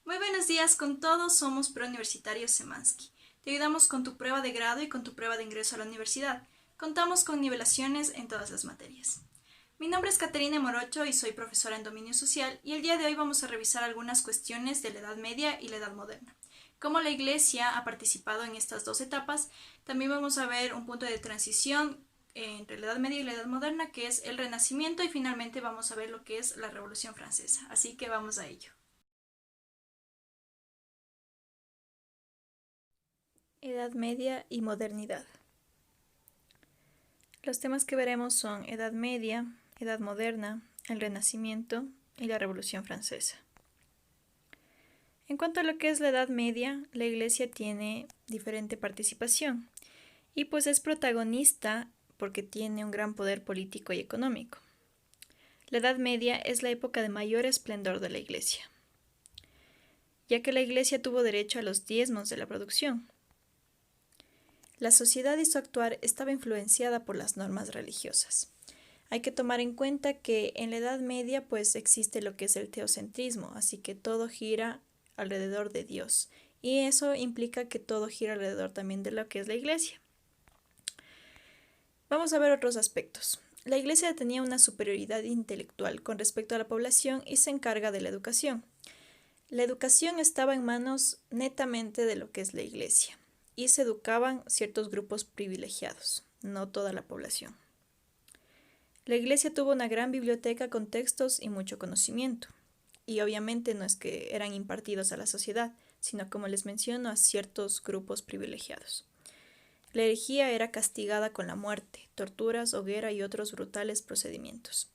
Muy buenos días con todos, somos Preuniversitario Semansky. Te ayudamos con tu prueba de grado y con tu prueba de ingreso a la universidad. Contamos con nivelaciones en todas las materias. Mi nombre es Caterina Morocho y soy profesora en Dominio Social y el día de hoy vamos a revisar algunas cuestiones de la Edad Media y la Edad Moderna. Cómo la Iglesia ha participado en estas dos etapas, también vamos a ver un punto de transición entre la Edad Media y la Edad Moderna, que es el Renacimiento, y finalmente vamos a ver lo que es la Revolución Francesa. Así que vamos a ello. Edad Media y Modernidad. Los temas que veremos son Edad Media, Edad Moderna, el Renacimiento y la Revolución Francesa. En cuanto a lo que es la Edad Media, la Iglesia tiene diferente participación y pues es protagonista porque tiene un gran poder político y económico. La Edad Media es la época de mayor esplendor de la Iglesia, ya que la Iglesia tuvo derecho a los diezmos de la producción. La sociedad y su actuar estaba influenciada por las normas religiosas. Hay que tomar en cuenta que en la Edad Media pues existe lo que es el teocentrismo, así que todo gira alrededor de Dios. Y eso implica que todo gira alrededor también de lo que es la Iglesia. Vamos a ver otros aspectos. La Iglesia tenía una superioridad intelectual con respecto a la población y se encarga de la educación. La educación estaba en manos netamente de lo que es la Iglesia y se educaban ciertos grupos privilegiados, no toda la población. La Iglesia tuvo una gran biblioteca con textos y mucho conocimiento, y obviamente no es que eran impartidos a la sociedad, sino como les menciono a ciertos grupos privilegiados. La herejía era castigada con la muerte, torturas, hoguera y otros brutales procedimientos.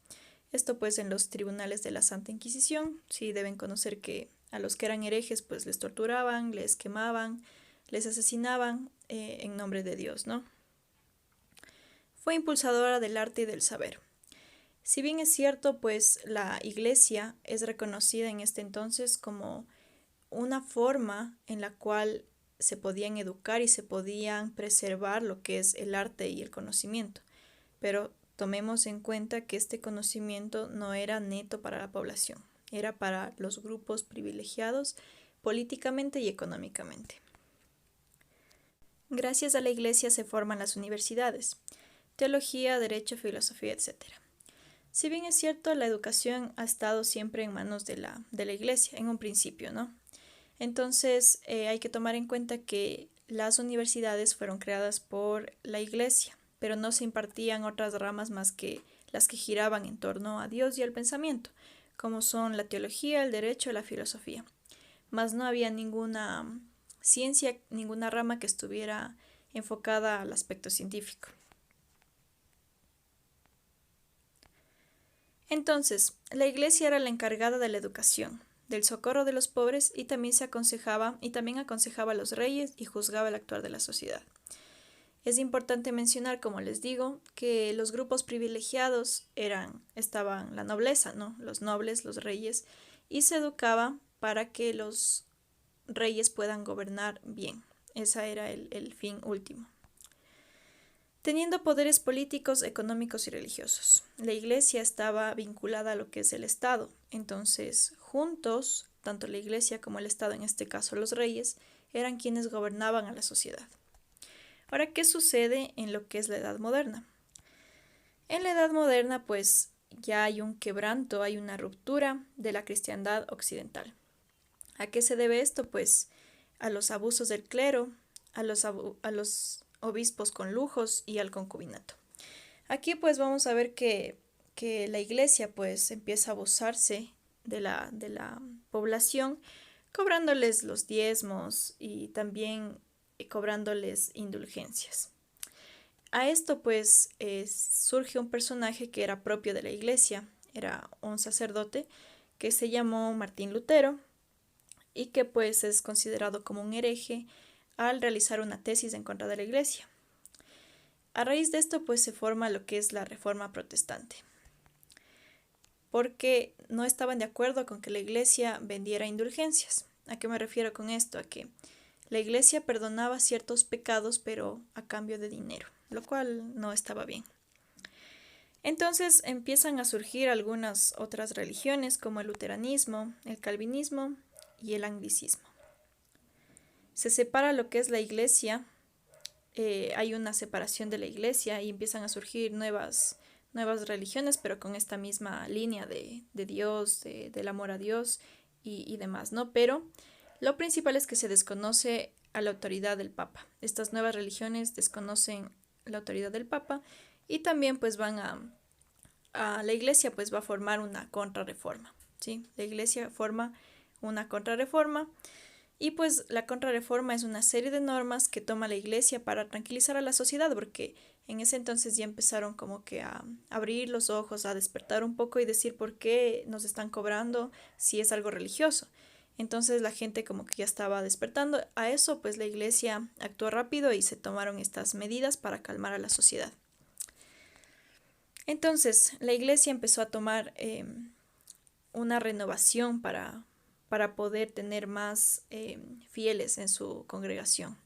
Esto pues en los tribunales de la Santa Inquisición, sí deben conocer que a los que eran herejes pues les torturaban, les quemaban, les asesinaban en nombre de Dios, ¿no? Fue impulsadora del arte y del saber. Si bien es cierto, pues la Iglesia es reconocida en este entonces como una forma en la cual se podían educar y se podían preservar lo que es el arte y el conocimiento. Pero tomemos en cuenta que este conocimiento no era neto para la población, era para los grupos privilegiados políticamente y económicamente. Gracias a la Iglesia se forman las universidades, teología, derecho, filosofía, etc. Si bien es cierto, la educación ha estado siempre en manos de la Iglesia, en un principio, ¿no? Entonces hay que tomar en cuenta que las universidades fueron creadas por la Iglesia, pero no se impartían otras ramas más que las que giraban en torno a Dios y al pensamiento, como son la teología, el derecho y la filosofía. Mas no había ninguna ciencia, ninguna rama que estuviera enfocada al aspecto científico. Entonces, la Iglesia era la encargada de la educación, del socorro de los pobres y también aconsejaba a los reyes y juzgaba el actuar de la sociedad. Es importante mencionar, como les digo, que los grupos privilegiados estaban la nobleza, ¿no? Los nobles, los reyes, y se educaba para que los reyes puedan gobernar bien. Ese era el fin último. Teniendo poderes políticos, económicos y religiosos. La Iglesia estaba vinculada a lo que es el Estado. Entonces, juntos, tanto la Iglesia como el Estado, en este caso los reyes, eran quienes gobernaban a la sociedad. Ahora, ¿qué sucede en lo que es la Edad Moderna? En la Edad Moderna, pues, ya hay un quebranto, hay una ruptura de la cristiandad occidental. ¿A qué se debe esto? Pues a los abusos del clero, a los obispos con lujos y al concubinato. Aquí pues vamos a ver que la Iglesia pues empieza a abusarse de la población, cobrándoles los diezmos y también cobrándoles indulgencias. A esto pues surge un personaje que era propio de la Iglesia, era un sacerdote que se llamó Martín Lutero y que pues es considerado como un hereje al realizar una tesis en contra de la Iglesia. A raíz de esto pues se forma lo que es la Reforma Protestante, porque no estaban de acuerdo con que la Iglesia vendiera indulgencias. ¿A qué me refiero con esto? A que la Iglesia perdonaba ciertos pecados pero a cambio de dinero, lo cual no estaba bien. Entonces empiezan a surgir algunas otras religiones como el luteranismo, el calvinismo y el anglicismo. Se separa lo que es la iglesia, hay una separación de la iglesia y empiezan a surgir nuevas religiones, pero con esta misma línea de Dios, del amor a Dios y demás, ¿no? Pero lo principal es que se desconoce a la autoridad del Papa. Estas nuevas religiones desconocen la autoridad del Papa y también pues van a la iglesia pues va a formar una contrarreforma, ¿sí? La iglesia forma una contrarreforma y pues la contrarreforma es una serie de normas que toma la iglesia para tranquilizar a la sociedad, porque en ese entonces ya empezaron como que a abrir los ojos, a despertar un poco y decir por qué nos están cobrando si es algo religioso. Entonces la gente como que ya estaba despertando a eso, pues la iglesia actuó rápido y se tomaron estas medidas para calmar a la sociedad. Entonces la iglesia empezó a tomar una renovación para poder tener más fieles en su congregación.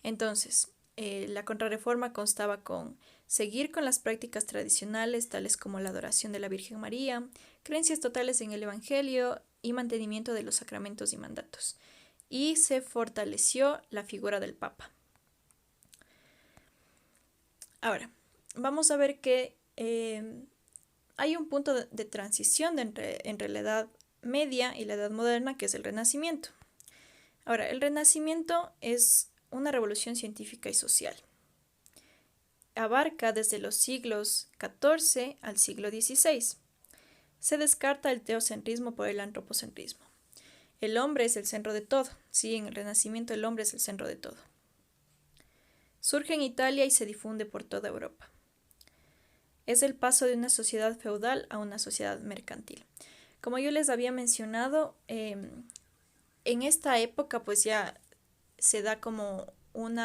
Entonces, la contrarreforma constaba con seguir con las prácticas tradicionales, tales como la adoración de la Virgen María, creencias totales en el Evangelio y mantenimiento de los sacramentos y mandatos. Y se fortaleció la figura del Papa. Ahora, vamos a ver que hay un punto de transición entre la Edad Media y la Edad Moderna, que es el Renacimiento. Ahora, el Renacimiento es una revolución científica y social. Abarca desde los siglos XIV al siglo XVI. Se descarta el teocentrismo por el antropocentrismo. El hombre es el centro de todo. Sí, en el Renacimiento el hombre es el centro de todo. Surge en Italia y se difunde por toda Europa. Es el paso de una sociedad feudal a una sociedad mercantil. Como yo les había mencionado, en esta época pues ya se da como un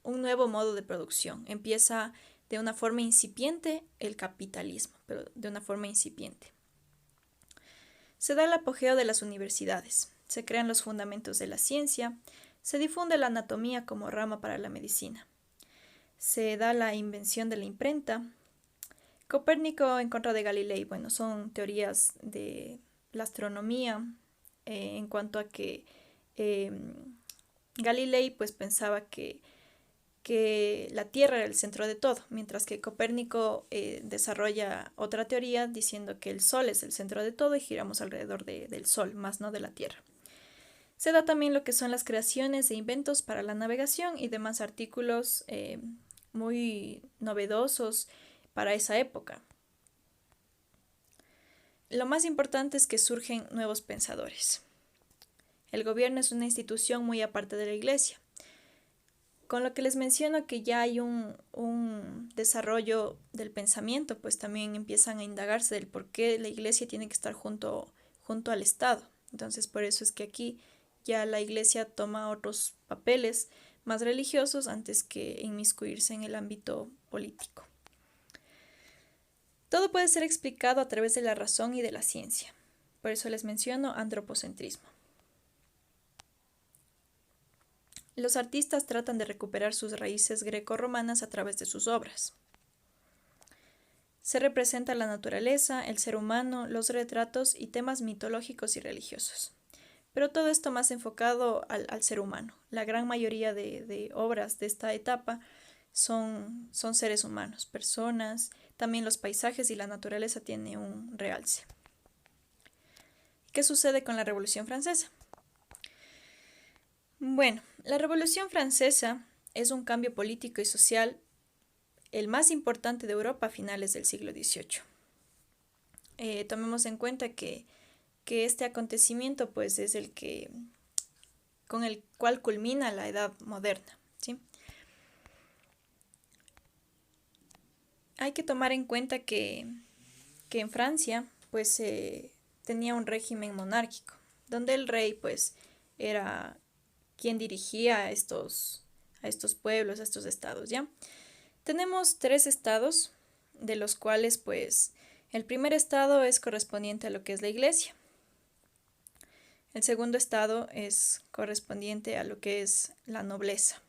nuevo modo de producción. Empieza de una forma incipiente el capitalismo, pero de una forma incipiente. Se da el apogeo de las universidades, se crean los fundamentos de la ciencia, se difunde la anatomía como rama para la medicina. Se da la invención de la imprenta. Copérnico en contra de Galilei, bueno, son teorías de la astronomía en cuanto a que Galilei pues pensaba que la Tierra era el centro de todo, mientras que Copérnico desarrolla otra teoría diciendo que el Sol es el centro de todo y giramos alrededor del Sol, más no de la Tierra. Se da también lo que son las creaciones e inventos para la navegación y demás artículos muy novedosos para esa época. Lo más importante es que surgen nuevos pensadores. El gobierno es una institución muy aparte de la iglesia. Con lo que les menciono que ya hay un desarrollo del pensamiento, pues también empiezan a indagarse del por qué la iglesia tiene que estar junto al Estado. Entonces, por eso es que aquí ya la iglesia toma otros papeles más religiosos antes que inmiscuirse en el ámbito político. Todo puede ser explicado a través de la razón y de la ciencia. Por eso les menciono antropocentrismo. Los artistas tratan de recuperar sus raíces greco-romanas a través de sus obras. Se representa la naturaleza, el ser humano, los retratos y temas mitológicos y religiosos. Pero todo esto más enfocado al ser humano. La gran mayoría de obras de esta etapa son seres humanos, personas. También los paisajes y la naturaleza tienen un realce. ¿Qué sucede con la Revolución Francesa? Bueno, la Revolución Francesa es un cambio político y social el más importante de Europa a finales del siglo XVIII. Tomemos en cuenta que este acontecimiento pues, es el que con el cual culmina la Edad Moderna, ¿sí? Hay que tomar en cuenta que en Francia pues tenía un régimen monárquico, donde el rey pues era quien dirigía a estos pueblos, a estos estados, ¿ya? Tenemos 3 estados, de los cuales pues el primer estado es correspondiente a lo que es la iglesia. El segundo estado es correspondiente a lo que es la nobleza,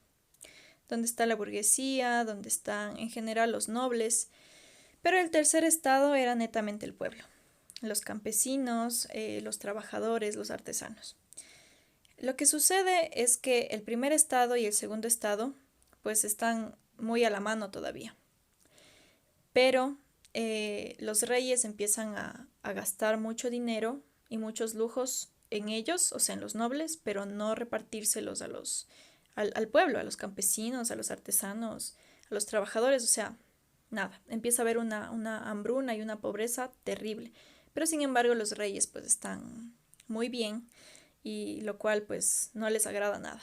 donde está la burguesía, donde están en general los nobles, pero el tercer estado era netamente el pueblo. los campesinos, los trabajadores, los artesanos. Lo que sucede es que el primer estado y el segundo estado pues están muy a la mano todavía, pero los reyes empiezan a gastar mucho dinero y muchos lujos en ellos, o sea, en los nobles, pero no repartírselos al pueblo, a los campesinos, a los artesanos, a los trabajadores, o sea, nada. Empieza a haber una hambruna y una pobreza terrible. Pero sin embargo los reyes pues están muy bien y lo cual pues no les agrada nada.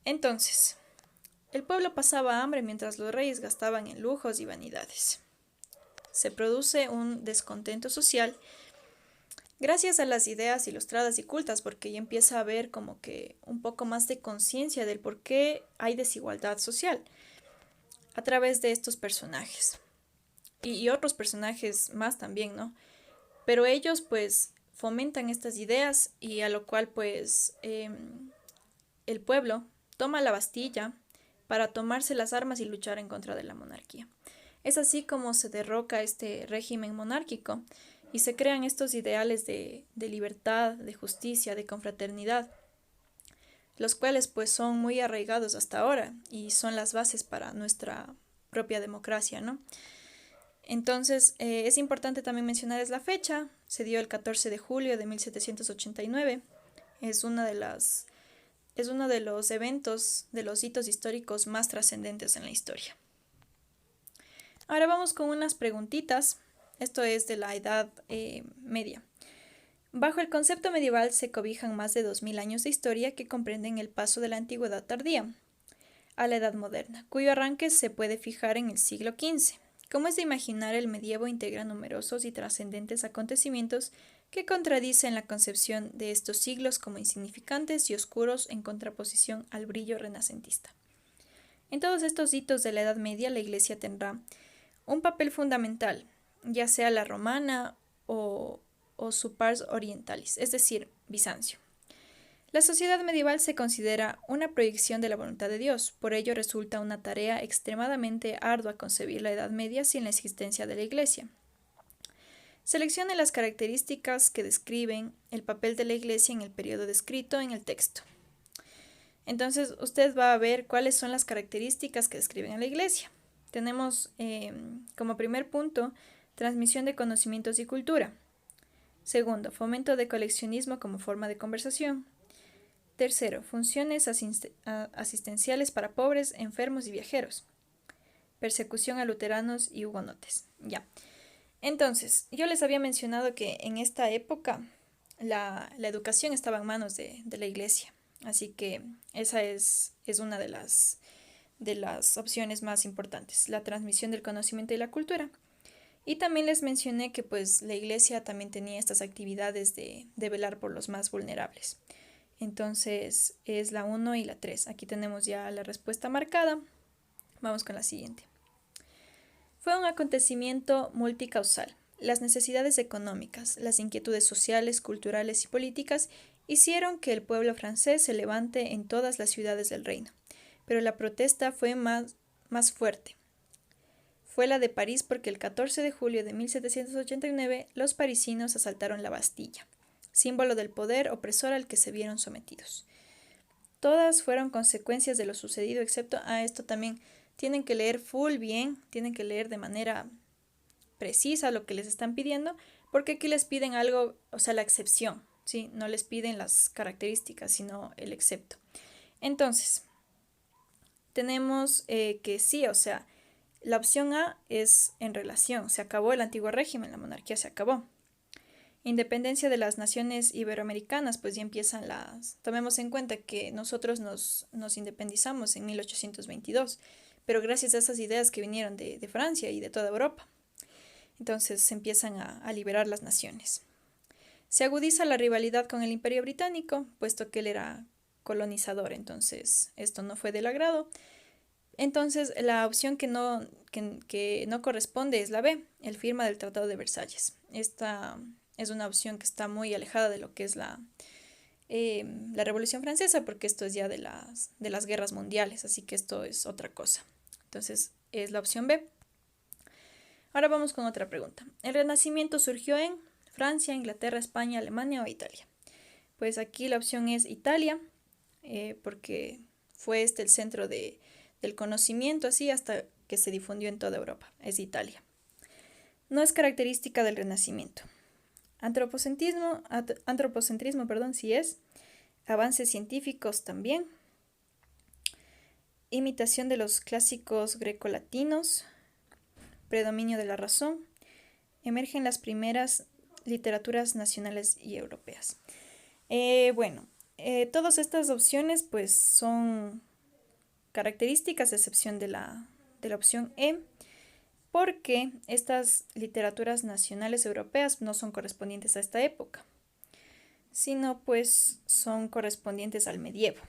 Entonces, el pueblo pasaba hambre mientras los reyes gastaban en lujos y vanidades. Se produce un descontento social gracias a las ideas ilustradas y cultas, porque ya empieza a haber como que un poco más de conciencia del por qué hay desigualdad social a través de estos personajes. Y otros personajes más también, ¿no? Pero ellos pues fomentan estas ideas y a lo cual pues el pueblo toma la Bastilla para tomarse las armas y luchar en contra de la monarquía. Es así como se derroca este régimen monárquico y se crean estos ideales de libertad, de justicia, de confraternidad, los cuales pues son muy arraigados hasta ahora y son las bases para nuestra propia democracia, ¿no? Entonces, es importante también mencionar es la fecha, se dio el 14 de julio de 1789, es uno de los eventos, de los hitos históricos más trascendentes en la historia. Ahora vamos con unas preguntitas, esto es de la Edad Media. Bajo el concepto medieval se cobijan más de 2000 años de historia que comprenden el paso de la antigüedad tardía a la Edad Moderna, cuyo arranque se puede fijar en el siglo XV. Como es de imaginar, el medievo integra numerosos y trascendentes acontecimientos que contradicen la concepción de estos siglos como insignificantes y oscuros en contraposición al brillo renacentista. En todos estos hitos de la Edad Media, la Iglesia tendrá un papel fundamental, ya sea la romana o su pars orientalis, es decir, Bizancio. La sociedad medieval se considera una proyección de la voluntad de Dios, por ello resulta una tarea extremadamente ardua concebir la Edad Media sin la existencia de la Iglesia. Seleccione las características que describen el papel de la Iglesia en el periodo descrito en el texto. Entonces, usted va a ver cuáles son las características que describen a la Iglesia. Tenemos como primer punto, transmisión de conocimientos y cultura. Segundo, fomento de coleccionismo como forma de conversación. Tercero, funciones asistenciales para pobres, enfermos y viajeros. Persecución a luteranos y hugonotes. Ya. Entonces, yo les había mencionado que en esta época la educación estaba en manos de la Iglesia. Así que esa es una de las opciones más importantes, la transmisión del conocimiento y la cultura. Y también les mencioné que pues la Iglesia también tenía estas actividades de velar por los más vulnerables. Entonces es la 1 y la 3. Aquí tenemos ya la respuesta marcada. Vamos con la siguiente. Fue un acontecimiento multicausal. Las necesidades económicas, las inquietudes sociales, culturales y políticas hicieron que el pueblo francés se levante en todas las ciudades del reino. Pero la protesta fue más fuerte. Fue la de París porque el 14 de julio de 1789 los parisinos asaltaron la Bastilla, símbolo del poder opresor al que se vieron sometidos. Todas fueron consecuencias de lo sucedido, excepto esto también tienen que leer full bien, tienen que leer de manera precisa lo que les están pidiendo, porque aquí les piden algo, o sea, la excepción, ¿sí? No les piden las características, sino el excepto. Entonces, tenemos que sí, o sea, la opción A es en relación, se acabó el antiguo régimen, la monarquía se acabó. Independencia de las naciones iberoamericanas, pues ya empiezan tomemos en cuenta que nosotros nos independizamos en 1822, pero gracias a esas ideas que vinieron de Francia y de toda Europa. Entonces se empiezan a liberar las naciones. Se agudiza la rivalidad con el Imperio Británico, puesto que él era colonizador, entonces esto no fue del agrado. Entonces la opción que no corresponde es la B, el firma del Tratado de Versalles. Esta es una opción que está muy alejada de lo que es la Revolución Francesa, porque esto es ya de las guerras mundiales, así que esto es otra cosa. Entonces es la opción B. Ahora vamos con otra pregunta. ¿El Renacimiento surgió en Francia, Inglaterra, España, Alemania o Italia? Pues aquí la opción es Italia, porque fue este el centro del conocimiento, así hasta que se difundió en toda Europa. Es Italia. No es característica del Renacimiento. Antropocentrismo, sí es. Avances científicos también. Imitación de los clásicos grecolatinos. Predominio de la razón. Emergen las primeras literaturas nacionales y europeas. Todas estas opciones pues son características, a excepción de la opción E, porque estas literaturas nacionales europeas no son correspondientes a esta época, sino pues son correspondientes al medievo.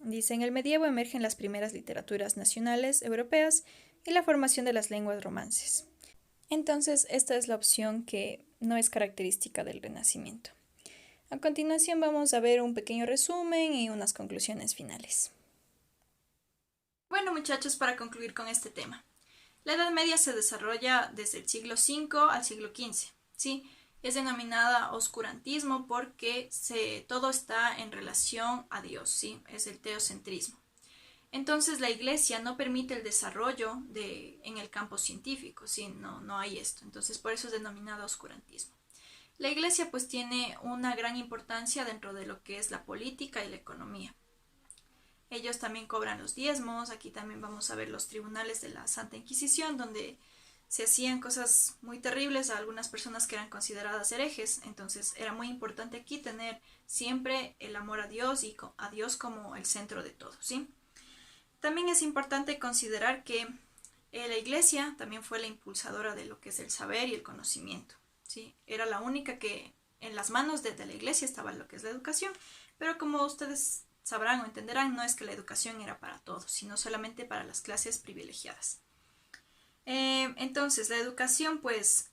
Dice, en el medievo emergen las primeras literaturas nacionales europeas y la formación de las lenguas romances. Entonces, esta es la opción que no es característica del Renacimiento. A continuación vamos a ver un pequeño resumen y unas conclusiones finales. Bueno, muchachos, para concluir con este tema. La Edad Media se desarrolla desde el siglo V al siglo XV, ¿sí? Es denominada oscurantismo porque todo está en relación a Dios, ¿sí? Es el teocentrismo. Entonces la Iglesia no permite el desarrollo en el campo científico, ¿sí? No hay esto. Entonces por eso es denominada oscurantismo. La Iglesia pues tiene una gran importancia dentro de lo que es la política y la economía. Ellos también cobran los diezmos. Aquí también vamos a ver los tribunales de la Santa Inquisición, donde se hacían cosas muy terribles a algunas personas que eran consideradas herejes. Entonces era muy importante aquí tener siempre el amor a Dios y a Dios como el centro de todo, ¿sí? También es importante considerar que la Iglesia también fue la impulsadora de lo que es el saber y el conocimiento, ¿sí? Era la única que en las manos de la Iglesia estaba lo que es la educación, pero como ustedes sabrán o entenderán, no es que la educación era para todos, sino solamente para las clases privilegiadas. Entonces, la educación pues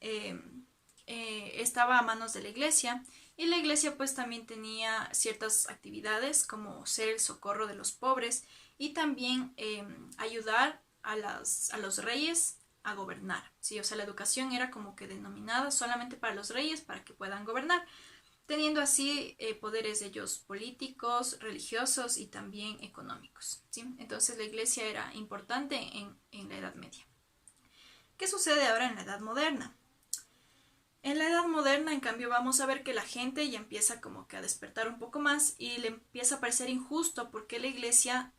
estaba a manos de la Iglesia, y la Iglesia pues también tenía ciertas actividades como ser el socorro de los pobres y también ayudar a los reyes a gobernar, ¿sí? O sea, la educación era como que denominada solamente para los reyes para que puedan gobernar, teniendo así poderes ellos políticos, religiosos y también económicos, ¿sí? Entonces la Iglesia era importante en la Edad Media. ¿Qué sucede ahora en la Edad Moderna? En la Edad Moderna, en cambio, vamos a ver que la gente ya empieza como que a despertar un poco más y le empieza a parecer injusto porque la Iglesia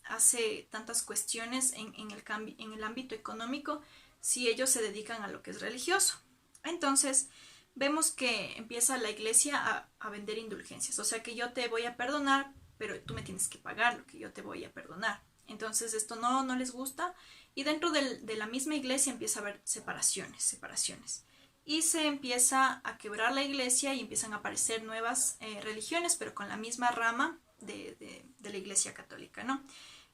hace tantas cuestiones en el ámbito económico si ellos se dedican a lo que es religioso. Entonces, vemos que empieza la Iglesia a vender indulgencias, o sea que yo te voy a perdonar, pero tú me tienes que pagar lo que yo te voy a perdonar. Entonces esto no les gusta, y dentro de la misma Iglesia empieza a haber separaciones. Y se empieza a quebrar la Iglesia y empiezan a aparecer nuevas religiones, pero con la misma rama de la Iglesia católica, ¿no?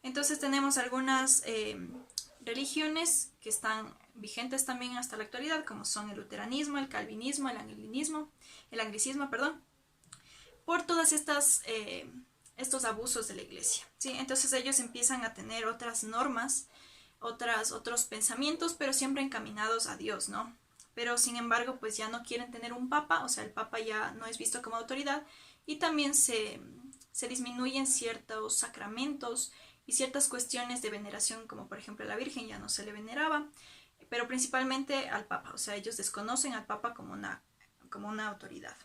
Entonces tenemos algunas religiones que están vigentes también hasta la actualidad, como son el luteranismo, el calvinismo, el anglicismo, por todas estos abusos de la Iglesia, ¿sí? Entonces ellos empiezan a tener otras normas, otros pensamientos, pero siempre encaminados a Dios, ¿no? Pero sin embargo pues ya no quieren tener un papa, o sea, el papa ya no es visto como autoridad, y también se disminuyen ciertos sacramentos y ciertas cuestiones de veneración, como por ejemplo a la Virgen ya no se le veneraba, pero principalmente al papa, o sea, ellos desconocen al papa como una autoridad.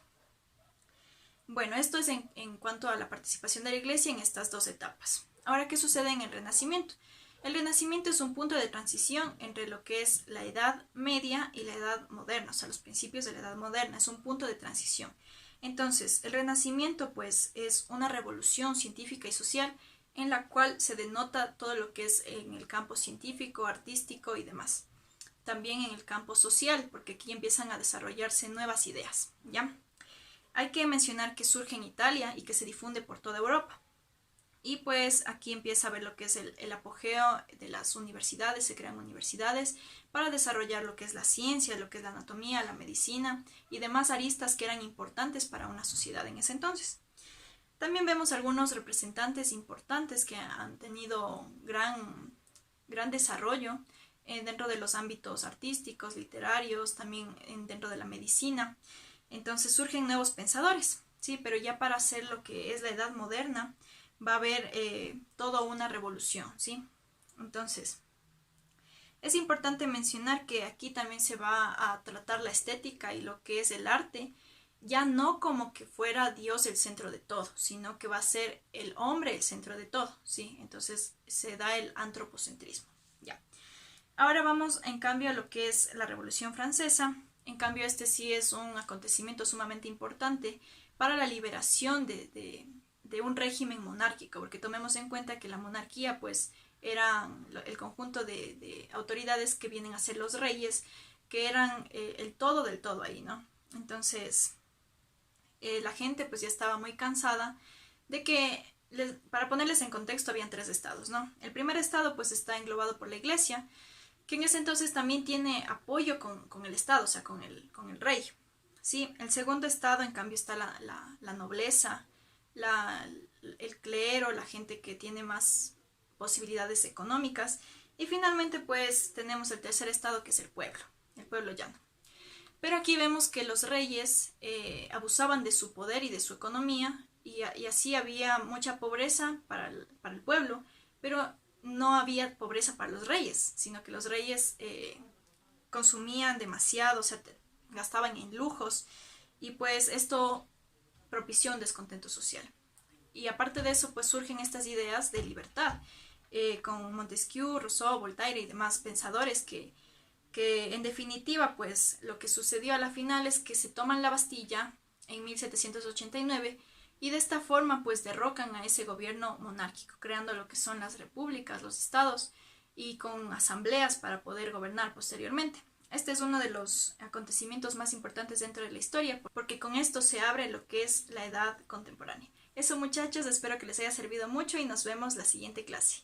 Bueno, esto es en cuanto a la participación de la Iglesia en estas dos etapas. Ahora, ¿qué sucede en el Renacimiento? El Renacimiento es un punto de transición entre lo que es la Edad Media y la Edad Moderna, o sea, los principios de la Edad Moderna, es un punto de transición. Entonces, el Renacimiento pues es una revolución científica y social en la cual se denota todo lo que es en el campo científico, artístico y demás. También en el campo social, porque aquí empiezan a desarrollarse nuevas ideas, ¿ya? Hay que mencionar que surge en Italia y que se difunde por toda Europa. Y pues aquí empieza a ver lo que es el apogeo de las universidades, se crean universidades para desarrollar lo que es la ciencia, lo que es la anatomía, la medicina y demás aristas que eran importantes para una sociedad en ese entonces. También vemos algunos representantes importantes que han tenido gran desarrollo dentro de los ámbitos artísticos, literarios, también dentro de la medicina. Entonces surgen nuevos pensadores, ¿sí? Pero ya para hacer lo que es la edad moderna va a haber toda una revolución, ¿sí? Entonces, es importante mencionar que aquí también se va a tratar la estética y lo que es el arte, ya no como que fuera Dios el centro de todo, sino que va a ser el hombre el centro de todo, ¿sí? Entonces se da el antropocentrismo, ya. Ahora vamos en cambio a lo que es la Revolución Francesa. En cambio este sí es un acontecimiento sumamente importante para la liberación de un régimen monárquico, porque tomemos en cuenta que la monarquía pues eran el conjunto de autoridades que vienen a ser los reyes, que eran el todo del todo ahí, ¿no? Entonces la gente pues ya estaba muy cansada de que, para ponerles en contexto, habían tres estados, ¿no? El primer estado pues está englobado por la iglesia, que en ese entonces también tiene apoyo con el estado, o sea, con el rey, ¿sí? El segundo estado, en cambio, está la nobleza, el clero, la gente que tiene más posibilidades económicas, y finalmente pues tenemos el tercer estado, que es el pueblo llano. Pero aquí vemos que los reyes abusaban de su poder y de su economía, y así había mucha pobreza para el pueblo, pero no había pobreza para los reyes, sino que los reyes consumían demasiado, o sea, gastaban en lujos, y pues esto propició un descontento social. Y aparte de eso, pues surgen estas ideas de libertad, con Montesquieu, Rousseau, Voltaire y demás pensadores que en definitiva, pues lo que sucedió a la final es que se toman la Bastilla en 1789 y de esta forma pues derrocan a ese gobierno monárquico, creando lo que son las repúblicas, los estados, y con asambleas para poder gobernar posteriormente. Este es uno de los acontecimientos más importantes dentro de la historia, porque con esto se abre lo que es la edad contemporánea. Eso, muchachos, espero que les haya servido mucho y nos vemos la siguiente clase.